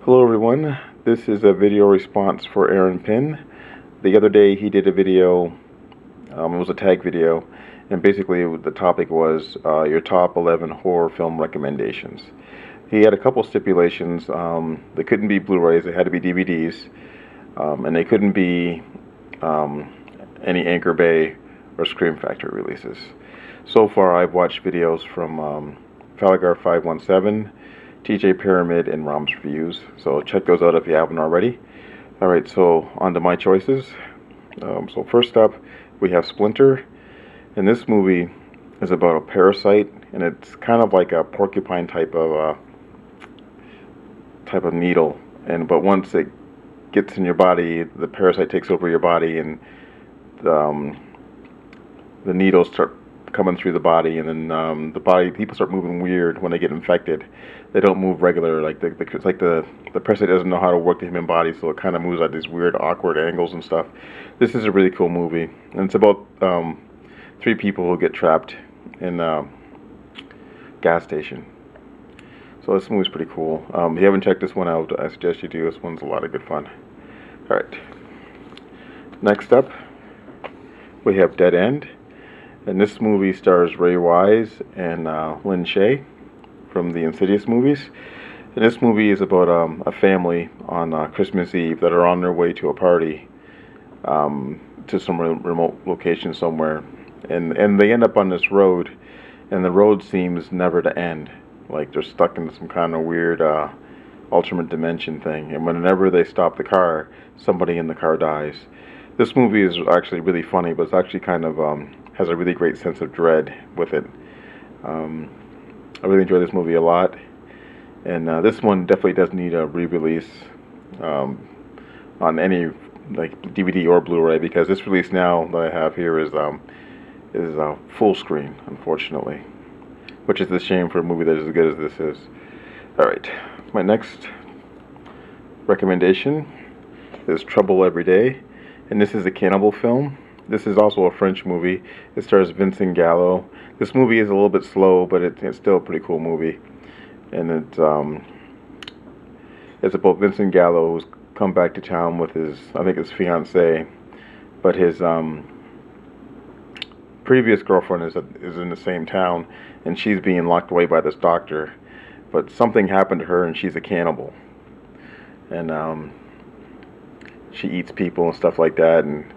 Hello everyone, this is a video response for Pynn. The other day he did a video, it was a tag video, and basically the topic was your top 11 horror film recommendations. He had a couple stipulations. They couldn't be Blu-rays, they had to be DVDs, and they couldn't be any Anchor Bay or Scream Factory releases. So far I've watched videos from Falagar 517, TJ Pyramid, and Rom's Reviews, so check those out if you haven't already. Alright, so on to my choices. So first up we have Splinter, and this movie is about a parasite, and it's kind of like a porcupine type of needle, but once it gets in your body, the parasite takes over your body, and the needles start coming through the body, and then people start moving weird when they get infected. They don't move regular, it's like the parasite doesn't know how to work the human body, so it kind of moves at these weird, awkward angles and stuff. This is a really cool movie, and it's about 3 people who get trapped in a gas station. So this movie's pretty cool. If you haven't checked this one out, I suggest you do. This one's a lot of good fun. Alright. Next up, we have Dead End. And this movie stars Ray Wise and Lynn Shay from the Insidious movies. And this movie is about a family on Christmas Eve that are on their way to a party to some remote location somewhere. And they end up on this road, and the road seems never to end. Like they're stuck in some kind of weird alternate dimension thing. And whenever they stop the car, somebody in the car dies. This movie is actually really funny, but it's actually kind of has a really great sense of dread with it. I really enjoy this movie a lot, and this one definitely does need a re-release on any DVD or Blu-ray, because this release now that I have here is full screen, unfortunately, which is a shame for a movie that is as good as this is. Alright, my next recommendation is Trouble Every Day, and this is a cannibal film. This is also a French movie. It stars Vincent Gallo. This movie is a little bit slow, but it's still a pretty cool movie. And it's about Vincent Gallo, who's come back to town with his fiancée, but his previous girlfriend is in the same town, and she's being locked away by this doctor. But something happened to her, and she's a cannibal. And she eats people and stuff like that, and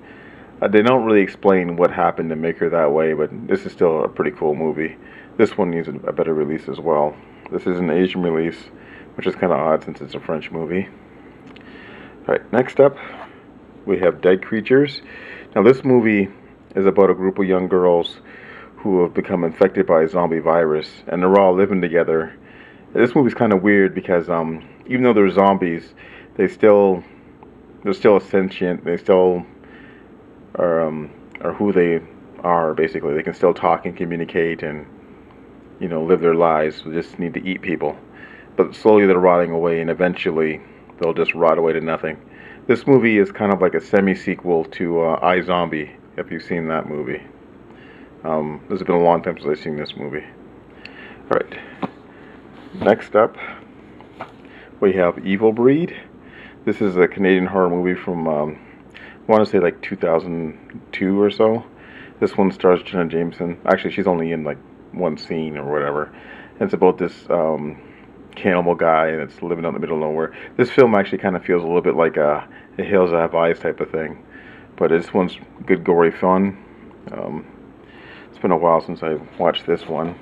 they don't really explain what happened to make her that way, but this is still a pretty cool movie. This one needs a better release as well. This is an Asian release, which is kind of odd since it's a French movie. Alright, next up, we have Dead Creatures. Now this movie is about a group of young girls who have become infected by a zombie virus, and they're all living together. This movie's kind of weird because even though they're zombies, they're still sentient. They still are who they are, basically. They can still talk and communicate and, live their lives. They just need to eat people. But slowly they're rotting away, and eventually they'll just rot away to nothing. This movie is kind of like a semi-sequel to iZombie, if you've seen that movie. This has been a long time since I've seen this movie. Alright. Next up, we have Evil Breed. This is a Canadian horror movie from I want to say like 2002 or so. This one stars Jenna Jameson. Actually, she's only in like one scene or whatever. And it's about this cannibal guy that's living out in the middle of nowhere. This film actually kind of feels a little bit like a Hills That Have Eyes type of thing. But this one's good, gory fun. It's been a while since I watched this one.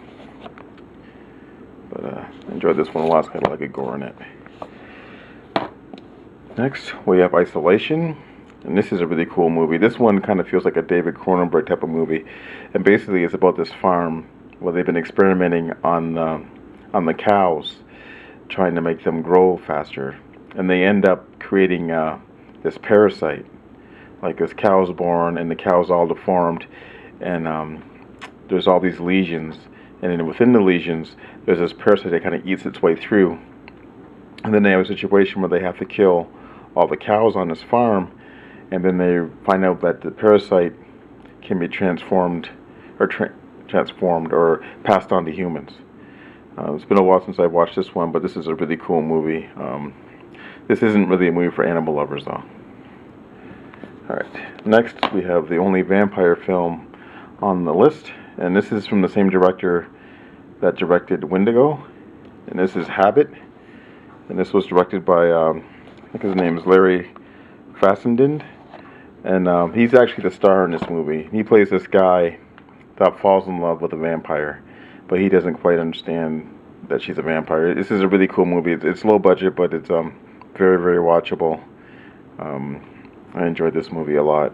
But I enjoyed this one a lot. It's kind of like a gore in it. Next, we have Isolation. And this is a really cool movie. This one kind of feels like a David Cronenberg type of movie. And basically it's about this farm where they've been experimenting on the cows, trying to make them grow faster. And they end up creating this parasite. Like this cow's born, and the cow's all deformed. And there's all these lesions. And then within the lesions, there's this parasite that kind of eats its way through. And then they have a situation where they have to kill all the cows on this farm. And then they find out that the parasite can be transformed or passed on to humans. It's been a while since I've watched this one, but this is a really cool movie. This isn't really a movie for animal lovers, though. Alright, next we have the only vampire film on the list, and this is from the same director that directed Wendigo, and this is Habit, and this was directed by, I think his name is Larry Fassenden, and he's actually the star in this movie. He plays this guy that falls in love with a vampire, but he doesn't quite understand that she's a vampire. This is a really cool movie. It's low budget, but it's very, very watchable. I enjoyed this movie a lot.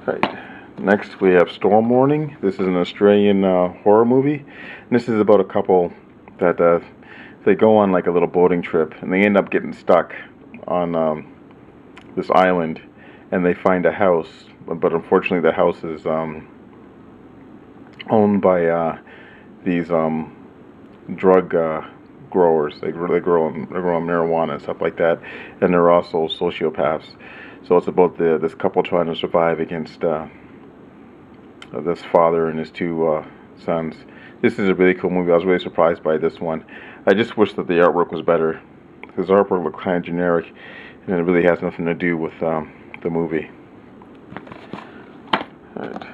Right. Next we have Storm Warning. This is an Australian horror movie. And this is about a couple that they go on like a little boating trip, and they end up getting stuck on this island, and they find a house, but unfortunately the house is owned by these drug growers. They grow marijuana and stuff like that, and they're also sociopaths. So it's about this couple trying to survive against this father and his two sons. This is a really cool movie. I was really surprised by this one. I just wish that the artwork was better, because the artwork looked kind of generic, and it really has nothing to do with the movie. Alright.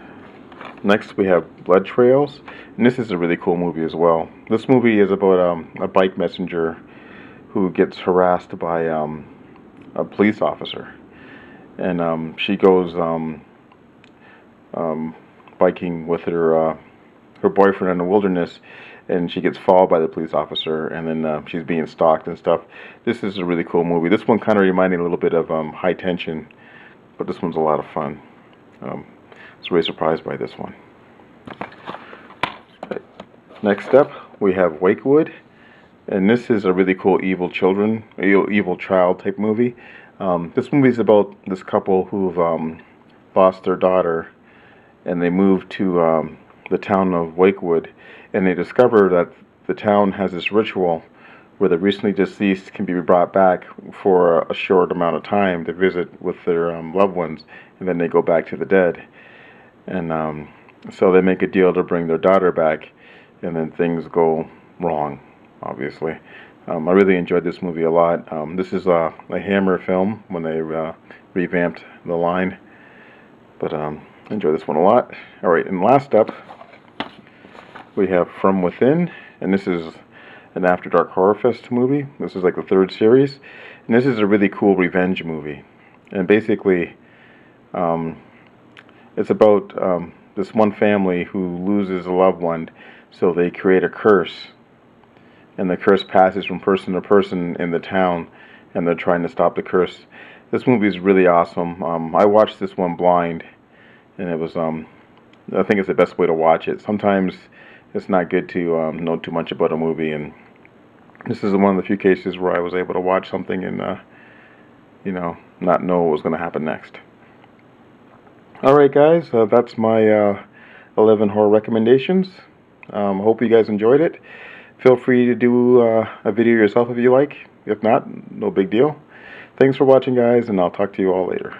Next we have Blood Trails, and this is a really cool movie as well. This movie is about a bike messenger who gets harassed by a police officer, and she goes biking with her boyfriend in the wilderness, and she gets followed by the police officer, and then she's being stalked and stuff. This is a really cool movie. This one kind of reminded me a little bit of High Tension, but this one's a lot of fun. I was really surprised by this one. Right. Next up, we have Wakewood, and this is a really cool evil child type movie. This movie is about this couple who've lost their daughter, and they move to the town of Wakewood, and they discover that the town has this ritual where the recently deceased can be brought back for a short amount of time to visit with their loved ones, and then they go back to the dead. And so they make a deal to bring their daughter back, and then things go wrong, obviously. I really enjoyed this movie a lot. This is a Hammer film when they revamped the line, but I enjoyed this one a lot. Alright, and last up, we have From Within, and this is an After Dark Horror Fest movie. This is like the third series, and this is a really cool revenge movie. And basically, it's about this one family who loses a loved one, so they create a curse, and the curse passes from person to person in the town, and they're trying to stop the curse. This movie is really awesome. I watched this one blind, and it was I think it's the best way to watch it. Sometimes it's not good to know too much about a movie, and this is one of the few cases where I was able to watch something and not know what was going to happen next. Alright guys, that's my 11 horror recommendations. Hope you guys enjoyed it. Feel free to do a video yourself if you like. If not, no big deal. Thanks for watching guys, and I'll talk to you all later.